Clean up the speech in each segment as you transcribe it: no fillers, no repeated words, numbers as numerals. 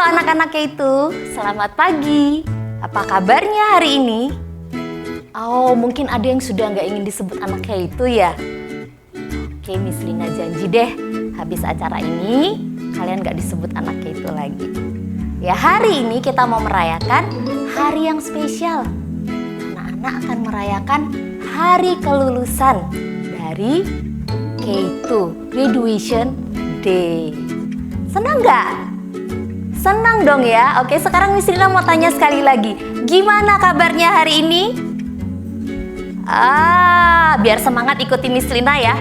anak-anak itu, selamat pagi. Apa kabarnya hari ini? Oh, mungkin ada yang sudah nggak ingin disebut anak itu ya? Oke, Miss Lina janji deh, habis acara ini kalian nggak disebut anak itu lagi. Ya, hari ini kita mau merayakan hari yang spesial. Anak-anak akan merayakan hari kelulusan dari K2, Graduation Day. Senang nggak? Senang dong ya. Oke, sekarang Miss Lina mau tanya sekali lagi. Gimana kabarnya hari ini? Biar semangat ikuti Miss Lina ya.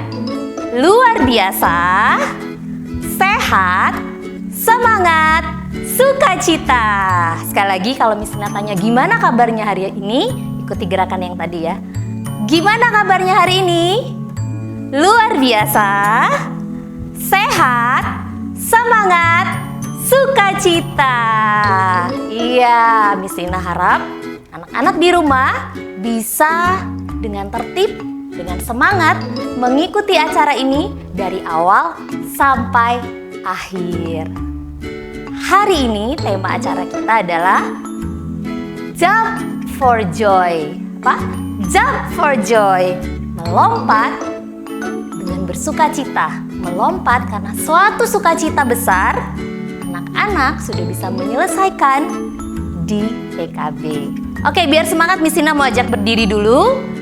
Luar biasa, sehat, semangat, sukacita. Sekali lagi kalau Miss Lina tanya gimana kabarnya hari ini, ikuti gerakan yang tadi ya. Gimana kabarnya hari ini? Luar biasa, sehat, semangat, sukacita. Iya, Miss Lina harap anak-anak di rumah bisa dengan tertib, dengan semangat mengikuti acara ini dari awal sampai akhir. Hari ini tema acara kita adalah Jump for Joy. Apa? Jump for Joy. Melompat dengan bersukacita. Melompat karena suatu sukacita besar, anak-anak sudah bisa menyelesaikan di PKB. Oke, biar semangat Miss Lina mau ajak berdiri dulu.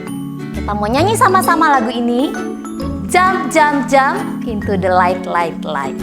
Kita mau nyanyi sama-sama lagu ini. Jump, jump, jump into the light, light, light.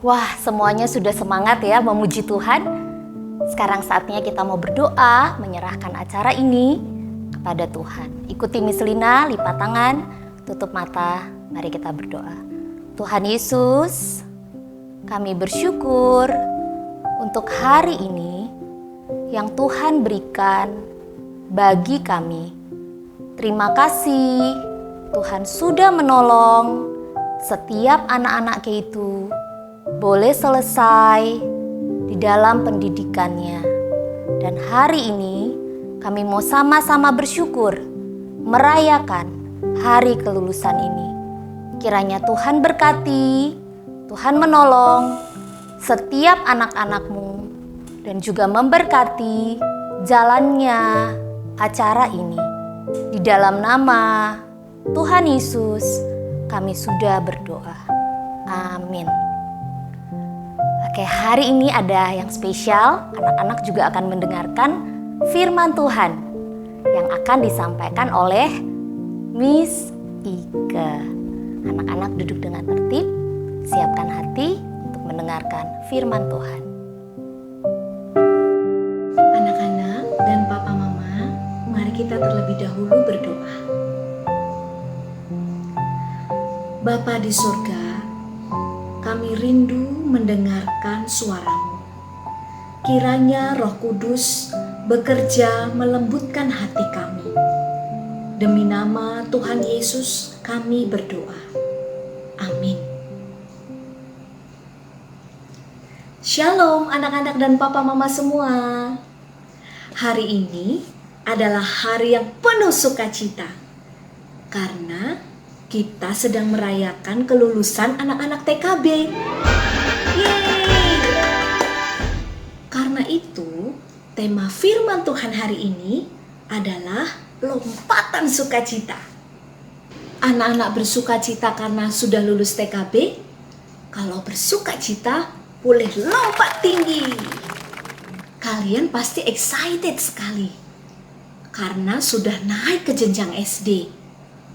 Wah, semuanya sudah semangat ya memuji Tuhan. Sekarang saatnya kita mau berdoa, menyerahkan acara ini kepada Tuhan. Ikuti Miss Lina, lipat tangan, tutup mata, mari kita berdoa. Tuhan Yesus, kami bersyukur untuk hari ini yang Tuhan berikan bagi kami. Terima kasih Tuhan sudah menolong setiap anak-anaknya itu boleh selesai di dalam pendidikannya. Dan hari ini kami mau sama-sama bersyukur merayakan hari kelulusan ini. Kiranya Tuhan berkati, Tuhan menolong setiap anak-anak-Mu dan juga memberkati jalannya acara ini. Di dalam nama Tuhan Yesus kami sudah berdoa. Amin. Oke, hari ini ada yang spesial. Anak-anak juga akan mendengarkan firman Tuhan yang akan disampaikan oleh Miss Ike. Anak-anak duduk dengan tertib, siapkan hati untuk mendengarkan firman Tuhan. Anak-anak dan papa mama, mari kita terlebih dahulu berdoa. Bapa di surga, kami rindu mendengarkan suara-Mu. Kiranya Roh Kudus bekerja melembutkan hati kami. Demi nama Tuhan Yesus kami berdoa. Amin. Shalom anak-anak dan papa mama semua. Hari ini adalah hari yang penuh sukacita karena kita sedang merayakan kelulusan anak-anak TKB. Yeay! Karena itu, tema firman Tuhan hari ini adalah lompatan sukacita. Anak-anak bersukacita karena sudah lulus TKB. Kalau bersukacita, boleh lompat tinggi. Kalian pasti excited sekali karena sudah naik ke jenjang SD.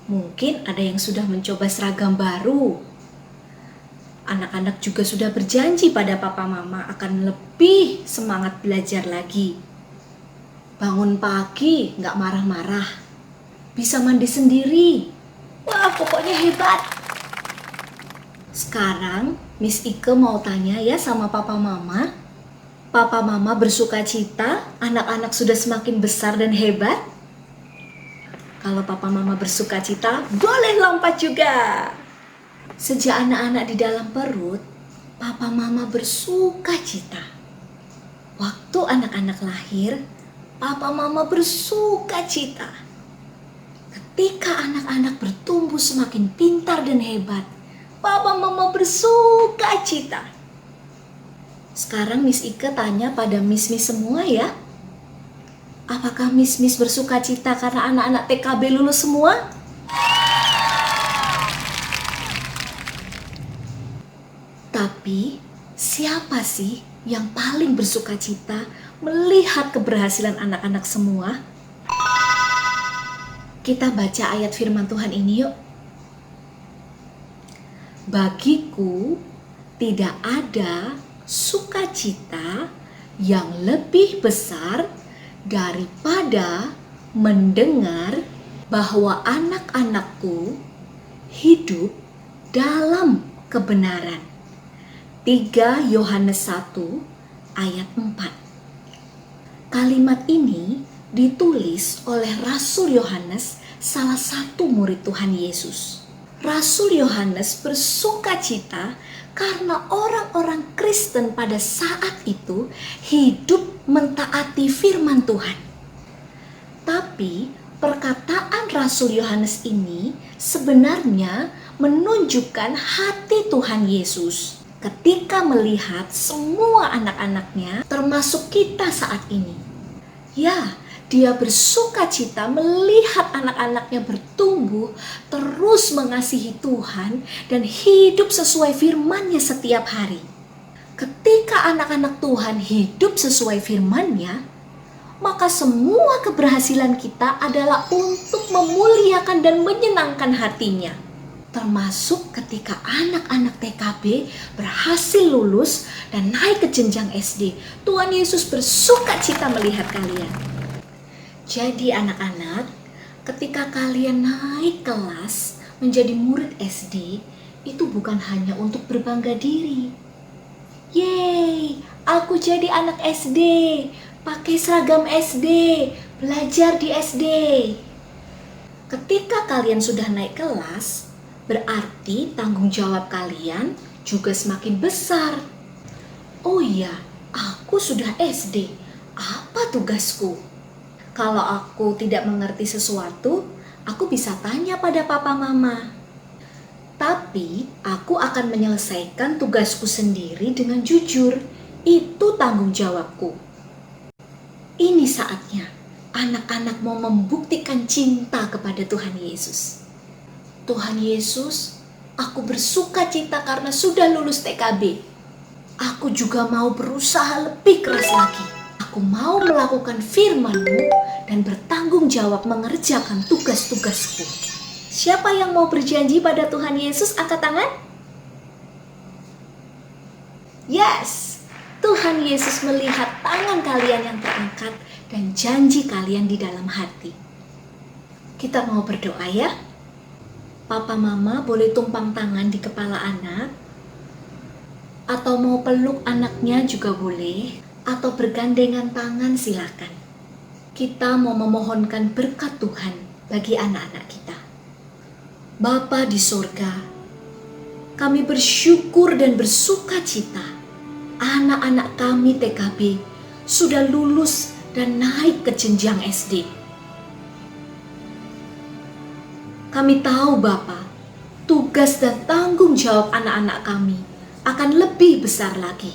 Mungkin ada yang sudah mencoba seragam baru. Anak-anak juga sudah berjanji pada papa mama akan lebih semangat belajar lagi. Bangun pagi gak marah-marah. Bisa mandi sendiri. Wah, pokoknya hebat. Sekarang Miss Ike mau tanya ya sama papa mama. Papa mama bersukacita anak-anak sudah semakin besar dan hebat? Kalau papa mama bersukacita, boleh lompat juga. Sejak anak-anak di dalam perut, papa mama bersukacita. Waktu anak-anak lahir, papa mama bersukacita. Ketika anak-anak bertumbuh semakin pintar dan hebat, papa mama bersukacita. Sekarang Miss Ike tanya pada Miss-Miss semua ya. Apakah Miss-Miss bersukacita karena anak-anak TKB lulus semua? Tapi siapa sih yang paling bersukacita melihat keberhasilan anak-anak semua? Kita baca ayat firman Tuhan ini yuk. Bagiku tidak ada sukacita yang lebih besar daripada mendengar bahwa anak-anakku hidup dalam kebenaran. 3 Yohanes 1 ayat 4. Kalimat ini ditulis oleh Rasul Yohanes, salah satu murid Tuhan Yesus. Rasul Yohanes bersukacita karena orang-orang Kristen pada saat itu hidup mentaati firman Tuhan. Tapi perkataan Rasul Yohanes ini sebenarnya menunjukkan hati Tuhan Yesus ketika melihat semua anak-anaknya termasuk kita saat ini. Ya, dia bersukacita melihat anak-anaknya bertumbuh, terus mengasihi Tuhan dan hidup sesuai firman-Nya setiap hari. Ketika anak-anak Tuhan hidup sesuai firman-Nya, maka semua keberhasilan kita adalah untuk memuliakan dan menyenangkan hati-Nya. termasuk ketika anak-anak TKB berhasil lulus dan naik ke jenjang SD. Tuhan Yesus bersuka cita melihat kalian. Jadi anak-anak, ketika kalian naik kelas menjadi murid SD, itu bukan hanya untuk berbangga diri. Yeay, aku jadi anak SD, pakai seragam SD, belajar di SD. Ketika kalian sudah naik kelas, berarti tanggung jawab kalian juga semakin besar. Oh iya, aku sudah SD. Apa tugasku? Kalau aku tidak mengerti sesuatu, aku bisa tanya pada papa mama. Tapi aku akan menyelesaikan tugasku sendiri dengan jujur. Itu tanggung jawabku. Ini saatnya anak-anak mau membuktikan cinta kepada Tuhan Yesus. Tuhan Yesus, aku bersuka cita karena sudah lulus TKB. Aku juga mau berusaha lebih keras lagi. Aku mau melakukan firman-Mu dan bertanggung jawab mengerjakan tugas-tugasku. Siapa yang mau berjanji pada Tuhan Yesus, angkat tangan? Yes, Tuhan Yesus melihat tangan kalian yang terangkat dan janji kalian di dalam hati. Kita mau berdoa ya. Papa mama boleh tumpang tangan di kepala anak, atau mau peluk anaknya juga boleh, atau bergandengan tangan silakan. Kita mau memohonkan berkat Tuhan bagi anak-anak kita. Bapa di sorga, kami bersyukur dan bersuka cita anak-anak kami TKB sudah lulus dan naik ke jenjang SD. Kami tahu Bapa, tugas dan tanggung jawab anak-anak kami akan lebih besar lagi.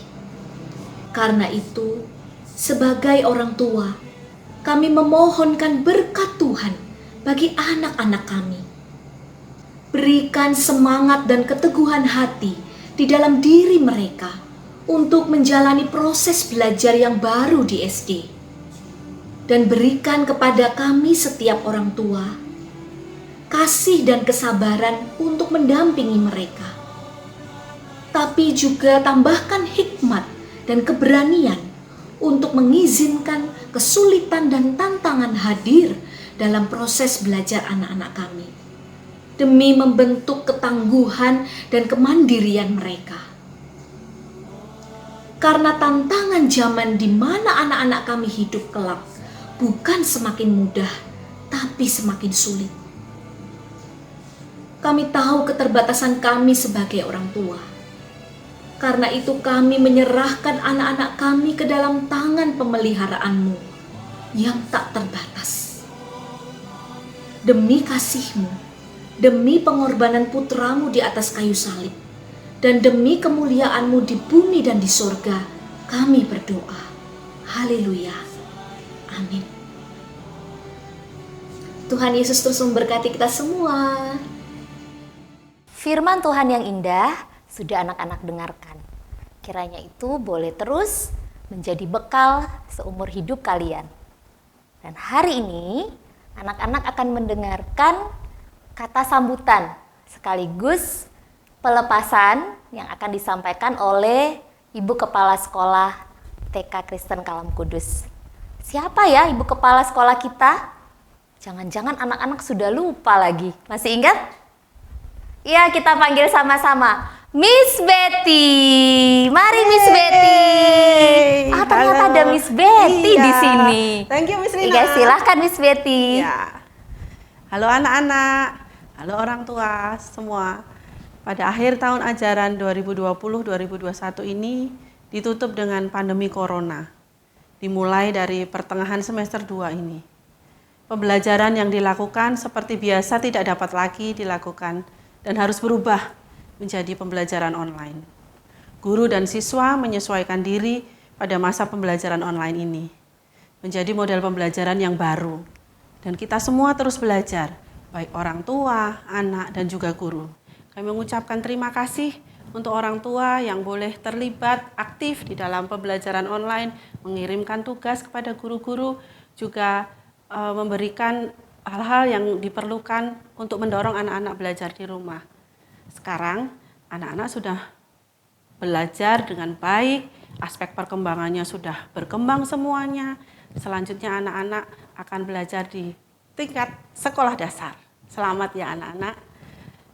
Karena itu, sebagai orang tua, kami memohonkan berkat Tuhan bagi anak-anak kami. Berikan semangat dan keteguhan hati di dalam diri mereka untuk menjalani proses belajar yang baru di SD. Dan berikan kepada kami setiap orang tua kasih dan kesabaran untuk mendampingi mereka. Tapi juga tambahkan hikmat dan keberanian untuk mengizinkan kesulitan dan tantangan hadir dalam proses belajar anak-anak kami, demi membentuk ketangguhan dan kemandirian mereka. Karena tantangan zaman di mana anak-anak kami hidup kelak bukan semakin mudah, tapi semakin sulit. Kami tahu keterbatasan kami sebagai orang tua. Karena itu kami menyerahkan anak-anak kami ke dalam tangan pemelihara-Mu yang tak terbatas. Demi kasih-Mu, demi pengorbanan putra-Mu di atas kayu salib, dan demi kemuliaan-Mu di bumi dan di sorga, kami berdoa. Haleluya. Amin. Tuhan Yesus terus memberkati kita semua. Firman Tuhan yang indah sudah anak-anak dengarkan. Kiranya itu boleh terus menjadi bekal seumur hidup kalian. Dan hari ini anak-anak akan mendengarkan kata sambutan sekaligus pelepasan yang akan disampaikan oleh Ibu Kepala Sekolah TK Kristen Kalam Kudus. Siapa ya Ibu Kepala Sekolah kita? Jangan-jangan anak-anak sudah lupa lagi. Masih ingat? Ya, kita panggil sama-sama. Miss Betty. Mari Miss Betty. Ternyata ada Miss Betty di sini. Thank you Miss Rina. Iya, silahkan Miss Betty. Ya. Halo anak-anak, halo orang tua semua. Pada akhir tahun ajaran 2020-2021 ini ditutup dengan pandemi corona. Dimulai dari pertengahan semester 2 ini. Pembelajaran yang dilakukan seperti biasa tidak dapat lagi dilakukan dan harus berubah menjadi pembelajaran online. Guru dan siswa menyesuaikan diri pada masa pembelajaran online ini. Menjadi model pembelajaran yang baru. Dan kita semua terus belajar, baik orang tua, anak, dan juga guru. Kami mengucapkan terima kasih untuk orang tua yang boleh terlibat aktif di dalam pembelajaran online, mengirimkan tugas kepada guru-guru, juga memberikan hal-hal yang diperlukan untuk mendorong anak-anak belajar di rumah. Sekarang anak-anak sudah belajar dengan baik, aspek perkembangannya sudah berkembang semuanya. Selanjutnya anak-anak akan belajar di tingkat sekolah dasar. Selamat ya anak-anak.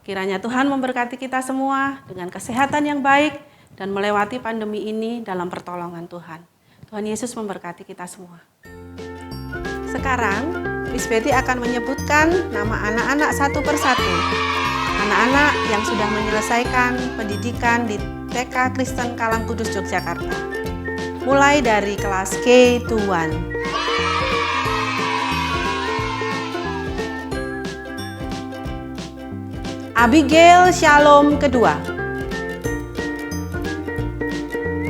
Kiranya Tuhan memberkati kita semua dengan kesehatan yang baik dan melewati pandemi ini dalam pertolongan Tuhan. Tuhan Yesus memberkati kita semua. Sekarang, Miss Betty akan menyebutkan nama anak-anak satu persatu. Anak-anak yang sudah menyelesaikan pendidikan di TK Kristen Kalam Kudus Yogyakarta. Mulai dari kelas K-1. Abigail Shalom kedua.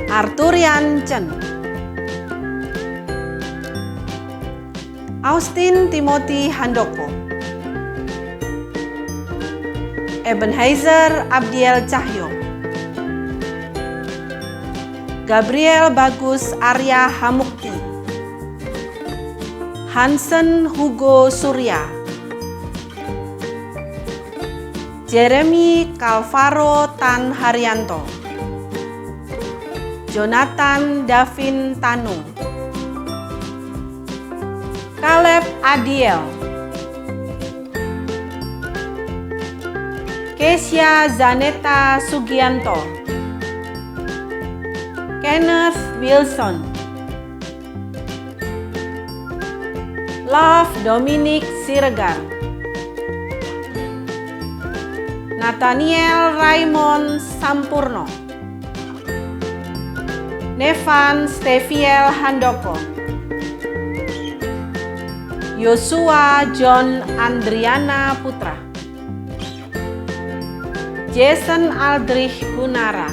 Arthurian Chen. Austin Timothy Handoko. Ebenezer Abdiel Cahyo. Gabriel Bagus Arya Hamukti. Hansen Hugo Surya. Jeremy Calvaro Tan Haryanto. Jonathan Davin Tanu. Caleb Adiel. Kesia Zaneta Sugianto. Kenneth Wilson. Love Dominic Siregar. Nathaniel Raymond Sampurno. Nevan Steviel Handoko. Yosua John Andriana Putra. Jason Aldrich Gunara.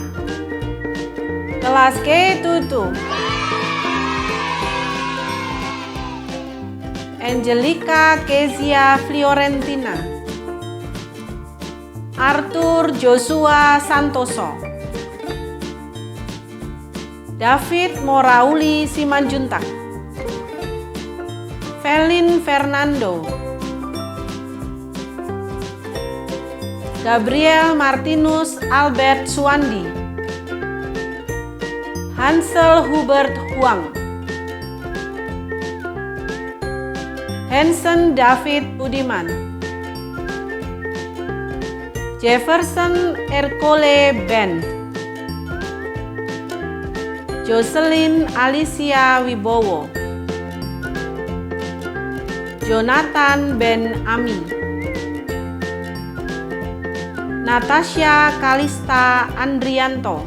Kelas K-7. Angelica Kezia Fiorentina. Arthur Joshua Santoso. David Morauli Simanjuntak. Felin Fernando. Gabriel Martinus Albert Suwandi. Hansel Hubert Huang. Hansen David Budiman. Jefferson Ercole Ben. Jocelyn Alicia Wibowo. Jonathan Ben Ami. Natasha Kalista Andrianto.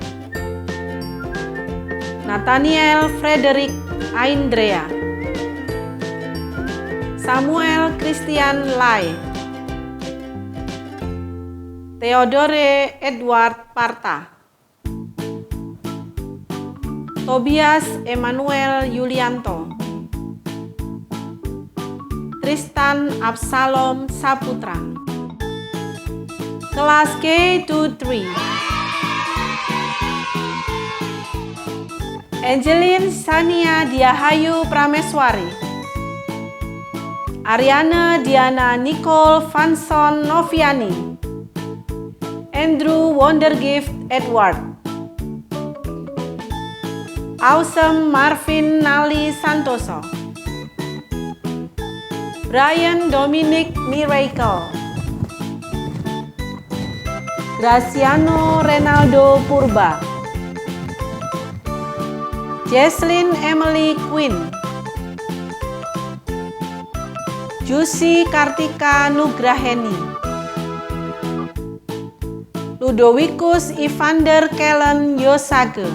Nathaniel Frederick Aindrea. Samuel Christian Lai. Theodore Edward Parta. Tobias Emmanuel Yulianto. Tristan Absalom Saputra. Kelas K-3. Angelin Sania Diahayu Prameswari. Ariana Diana Nicole Vanson Noviani. Andrew Wondergift Edward. Awesome Marvin Nali Santoso. Brian Dominic Miracle. Graciano Renaldo Purba. Jesslyn Emily Quinn. Jusi Kartika Nugraheni. Ludovicus Evander Kellen Yosage.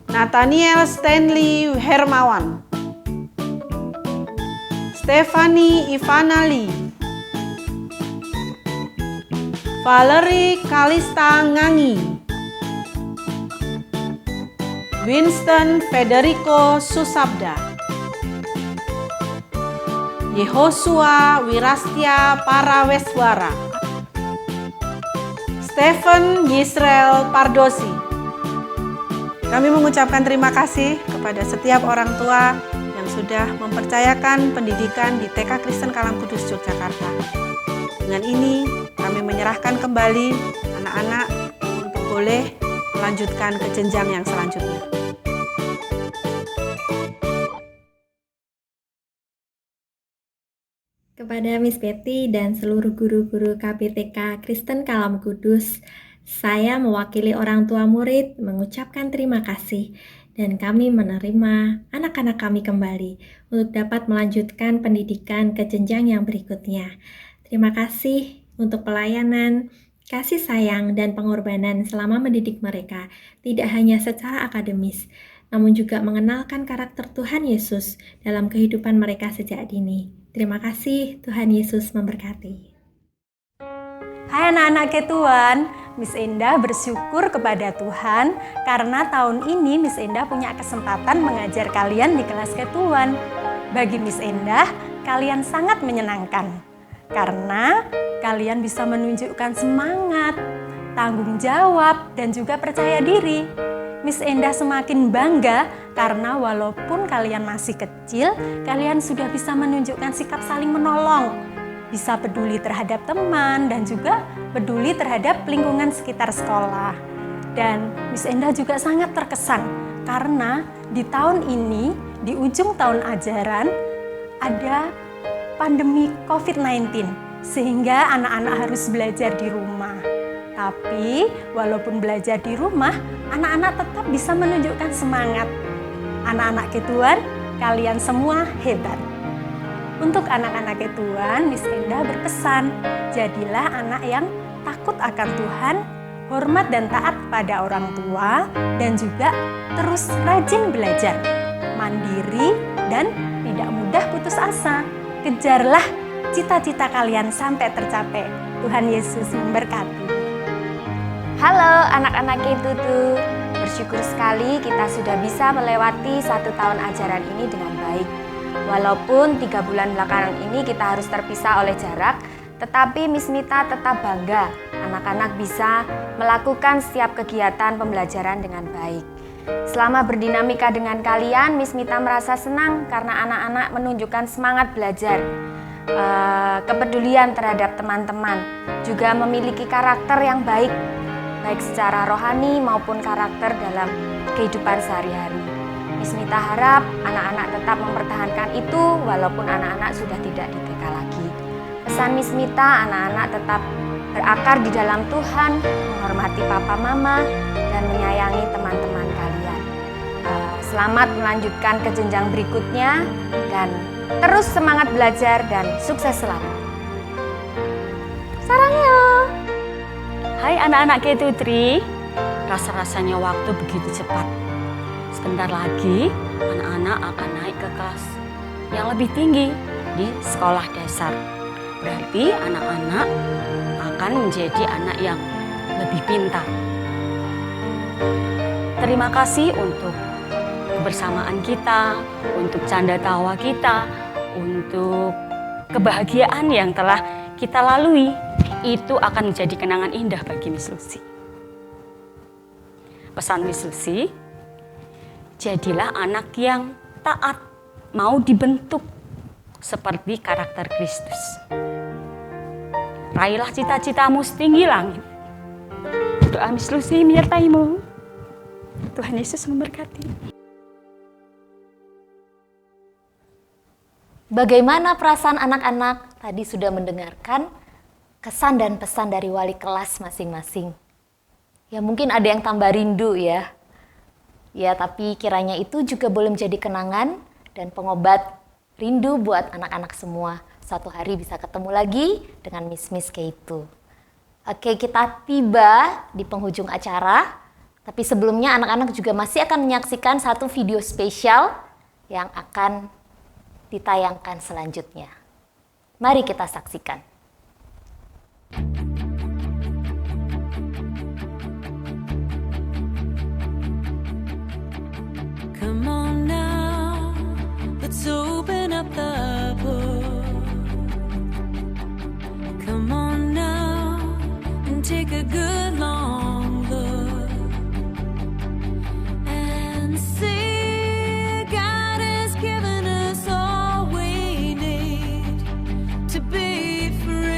Nathaniel Stanley Hermawan. Stephanie Ivanali. Valerie Kalista Ngangi. Winston Federico Susabda. Yehosua Wirastia Paraweswara. Stephen Yisrael Pardosi. Kami mengucapkan terima kasih kepada setiap orang tua yang sudah mempercayakan pendidikan di TK Kristen Kalam Kudus Yogyakarta. Dengan ini, kami menyerahkan kembali anak-anak untuk boleh melanjutkan ke jenjang yang selanjutnya. Kepada Miss Betty dan seluruh guru-guru KPTK Kristen Kalam Kudus, saya mewakili orang tua murid mengucapkan terima kasih dan kami menerima anak-anak kami kembali untuk dapat melanjutkan pendidikan ke jenjang yang berikutnya. Terima kasih untuk pelayanan, kasih sayang, dan pengorbanan selama mendidik mereka, tidak hanya secara akademis, namun juga mengenalkan karakter Tuhan Yesus dalam kehidupan mereka sejak dini. Terima kasih, Tuhan Yesus memberkati. Hai anak-anak Tuhan, Miss Endah bersyukur kepada Tuhan karena tahun ini Miss Endah punya kesempatan mengajar kalian di kelas Tuhan. Bagi Miss Endah, kalian sangat menyenangkan karena kalian bisa menunjukkan semangat, tanggung jawab, dan juga percaya diri. Miss Endah semakin bangga karena walaupun kalian masih kecil, kalian sudah bisa menunjukkan sikap saling menolong, bisa peduli terhadap teman dan juga peduli terhadap lingkungan sekitar sekolah. Dan Miss Endah juga sangat terkesan karena di tahun ini, di ujung tahun ajaran, ada pandemi COVID-19 sehingga anak-anak harus belajar di rumah. Tapi walaupun belajar di rumah, anak-anak tetap bisa menunjukkan semangat. Anak-anak Tuhan, kalian semua hebat. Untuk anak-anak Tuhan, Miss Endah berpesan, jadilah anak yang takut akan Tuhan, hormat dan taat pada orang tua, dan juga terus rajin belajar, mandiri, dan tidak mudah putus asa. Kejarlah cita-cita kalian sampai tercapai. Tuhan Yesus memberkati. Halo anak-anak Ketutu, bersyukur sekali kita sudah bisa melewati 1 tahun ajaran ini dengan baik. Walaupun 3 bulan belakangan ini kita harus terpisah oleh jarak, tetapi Miss Mita tetap bangga anak-anak bisa melakukan setiap kegiatan pembelajaran dengan baik. Selama berdinamika dengan kalian, Miss Mita merasa senang karena anak-anak menunjukkan semangat belajar, kepedulian terhadap teman-teman, juga memiliki karakter yang baik secara rohani maupun karakter dalam kehidupan sehari-hari. Miss Mita harap anak-anak tetap mempertahankan itu walaupun anak-anak sudah tidak di TK lagi. Pesan Miss Mita, anak-anak tetap berakar di dalam Tuhan, menghormati papa mama, dan menyayangi teman-teman kalian. Selamat melanjutkan ke jenjang berikutnya dan terus semangat belajar dan sukses selalu. Sarangyo! Hai anak-anak K2 rasa-rasanya waktu begitu cepat. Sebentar lagi anak-anak akan naik ke kelas yang lebih tinggi di sekolah dasar. Berarti anak-anak akan menjadi anak yang lebih pintar. Terima kasih untuk kebersamaan kita, untuk canda tawa kita, untuk kebahagiaan yang telah kita lalui. Itu akan menjadi kenangan indah bagi Miss Lucy. Pesan Miss Lucy, jadilah anak yang taat, mau dibentuk seperti karakter Kristus. Raihlah cita-citamu setinggi langit. Doa Miss Lucy menyertaimu. Tuhan Yesus memberkati. Bagaimana perasaan anak-anak? Tadi sudah mendengarkan kesan dan pesan dari wali kelas masing-masing. Ya mungkin ada yang tambah rindu ya. Ya tapi kiranya itu juga boleh menjadi kenangan dan pengobat rindu buat anak-anak semua. Suatu hari bisa ketemu lagi dengan Miss kayak itu. Oke, kita tiba di penghujung acara. Tapi sebelumnya anak-anak juga masih akan menyaksikan satu video spesial yang akan ditayangkan selanjutnya. Mari kita saksikan. Come on now, let's open up the book. Come on now and take a good long look and see God has given us all we need to be free.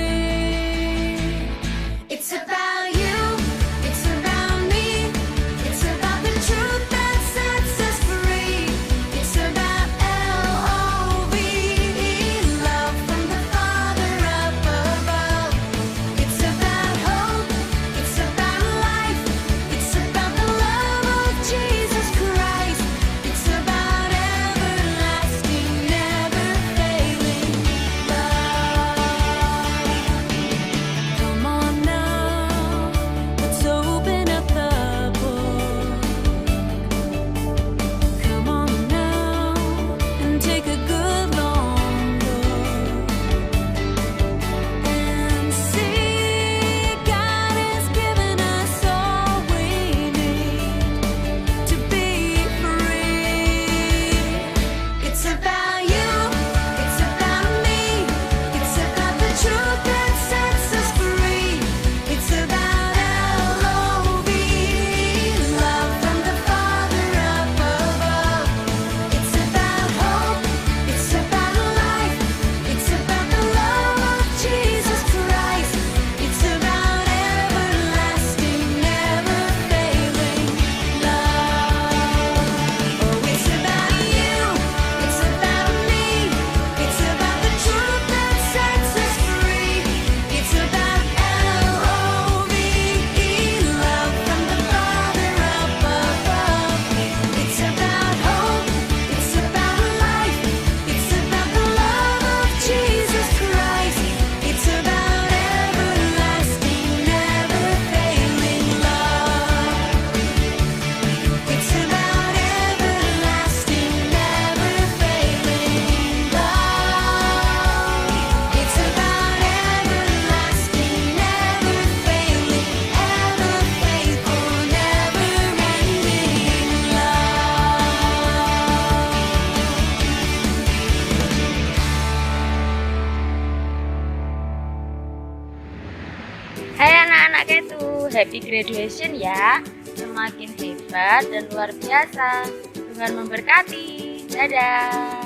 happy graduation ya. Semakin hebat dan luar biasa. Tuhan memberkati. Dadah.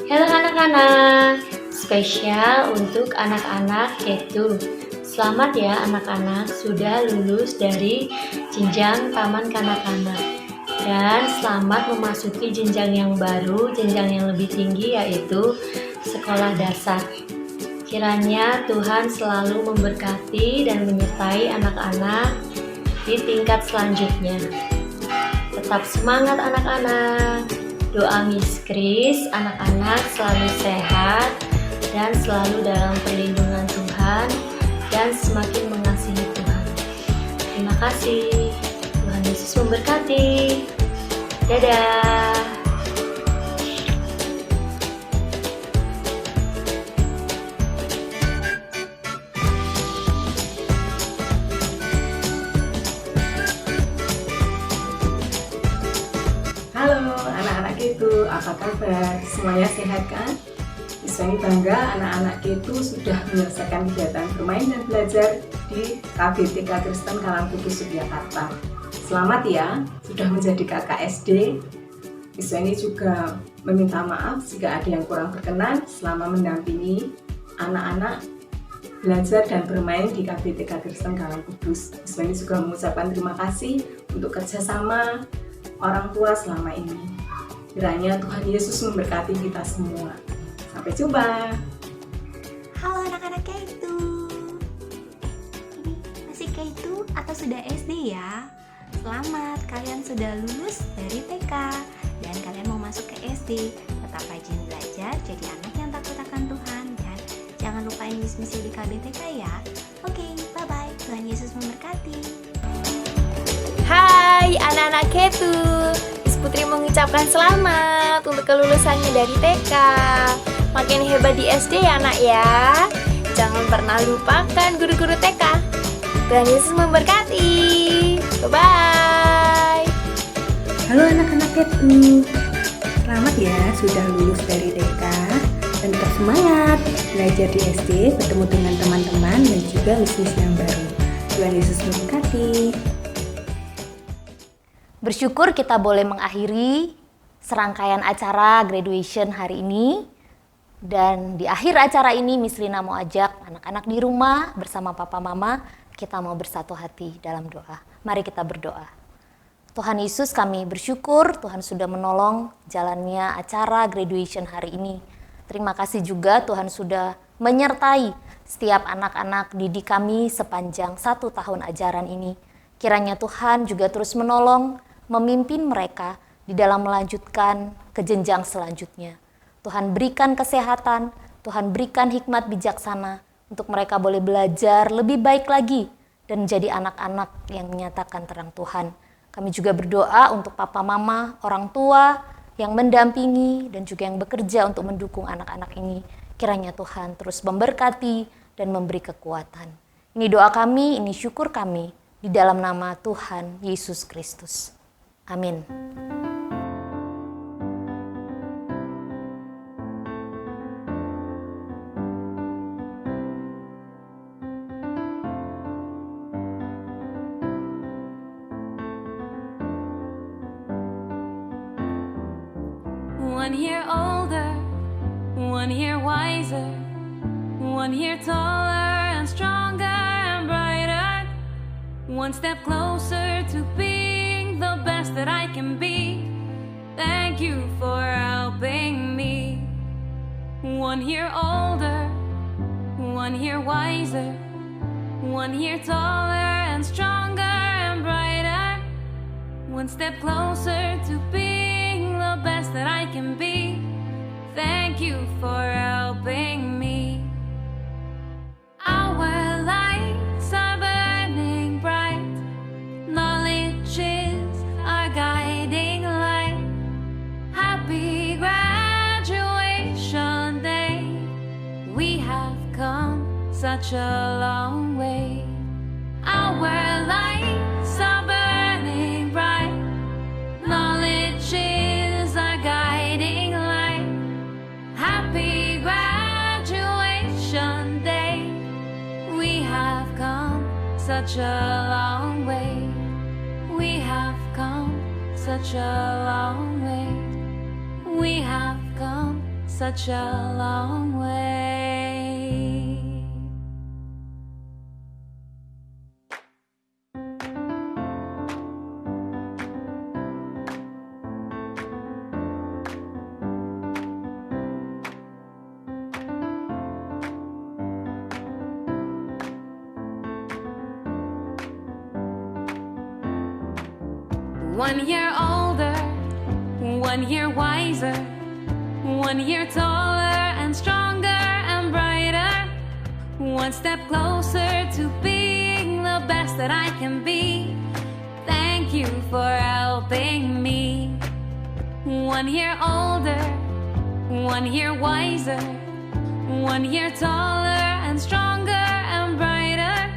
Halo anak-anak, spesial untuk anak-anak Ketu. Selamat ya anak-anak sudah lulus dari jenjang taman kanak-kanak. Dan selamat memasuki jenjang yang baru, jenjang yang lebih tinggi yaitu sekolah dasar. Kiranya Tuhan selalu memberkati dan menyertai anak-anak di tingkat selanjutnya. Tetap semangat anak-anak. Doa Miss Kris, anak-anak selalu sehat dan selalu dalam perlindungan Tuhan dan semakin mengasihi Tuhan. Terima kasih. Tuhan Yesus memberkati. Dadah. Halo anak-anak Ketu, apa kabar? Semuanya sehat kan? Miss Feni bangga anak-anak Ketu sudah menyelesaikan kegiatan bermain dan belajar di KBTK Kristen Kalangkudus Yogyakarta. Selamat ya, sudah menjadi kakak SD. Miss Feni juga meminta maaf jika ada yang kurang berkenan selama mendampingi anak-anak belajar dan bermain di KBTK Kristen Kalangkudus. Miss Feni juga mengucapkan terima kasih untuk kerjasama orang tua selama ini. Kiranya Tuhan Yesus memberkati kita semua. Sampai jumpa. Halo anak-anak Ketu. Ini masih Ketu atau sudah SD ya? Selamat, kalian sudah lulus dari TK dan kalian mau masuk ke SD. Tetap rajin belajar, jadi anak yang takut akan Tuhan dan jangan lupain misi di KBTK ya. Oke, bye-bye. Tuhan Yesus memberkati. Hai anak-anak Ketu, Miss Putri mengucapkan selamat untuk kelulusannya dari TK. Makin hebat di SD ya anak ya. Jangan pernah lupakan guru-guru TK. Tuhan Yesus memberkati. Bye-bye. Halo anak-anak Ketu, selamat ya sudah lulus dari TK dan tetap semangat belajar di SD, bertemu dengan teman-teman dan juga miss-miss yang baru. Tuhan Yesus memberkati. Bersyukur kita boleh mengakhiri serangkaian acara graduation hari ini. Dan di akhir acara ini Miss Lina mau ajak anak-anak di rumah bersama papa mama, kita mau bersatu hati dalam doa. Mari kita berdoa. Tuhan Yesus, kami bersyukur Tuhan sudah menolong jalannya acara graduation hari ini. Terima kasih juga Tuhan sudah menyertai setiap anak-anak didik kami sepanjang 1 tahun ajaran ini. Kiranya Tuhan juga terus menolong, memimpin mereka di dalam melanjutkan ke jenjang selanjutnya. Tuhan berikan kesehatan, Tuhan berikan hikmat bijaksana untuk mereka boleh belajar lebih baik lagi dan menjadi anak-anak yang menyatakan terang Tuhan. Kami juga berdoa untuk papa mama, orang tua yang mendampingi dan juga yang bekerja untuk mendukung anak-anak ini. Kiranya Tuhan terus memberkati dan memberi kekuatan. Ini doa kami, ini syukur kami di dalam nama Tuhan Yesus Kristus. Amin. One year older, 1 year wiser, 1 year taller and stronger and brighter, 1 step closer to being the best that I can be. Thank you for helping me. 1 year older, 1 year wiser, 1 year taller and stronger and brighter, 1 step closer to being the best that I can be. Thank you for helping me. Our lights are burning bright. Knowledge is our guiding light. Happy graduation day. We have come such a long way. Our lights are burning bright. Knowledge is our guiding light. Happy graduation day. We have come such such a long way. We have come such a long way. We have come such a long way. One year older, 1 year wiser, 1 year taller and stronger and brighter, 1 step closer to being the best that I can be. Thank you for helping me. 1 year older, 1 year wiser, 1 year taller and stronger and brighter,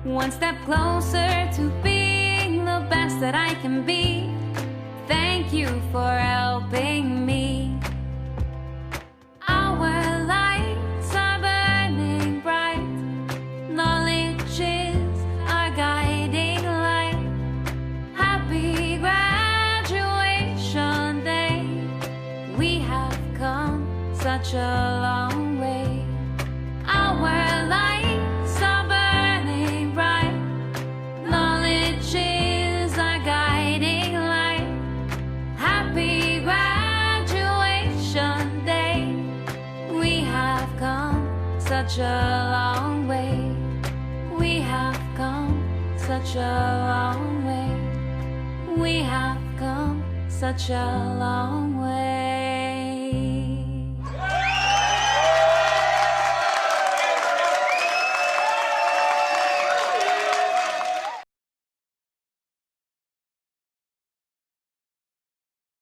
1 step closer to being the best that I can be. Thank you for helping me. Our lights are burning bright. Knowledge is our guiding light. Happy graduation day. We have come such a long way. Our lights are burning bright. Knowledge is our guiding light. Happy graduation day. We have come such a long way. We have come such a long way. We have come such a long way.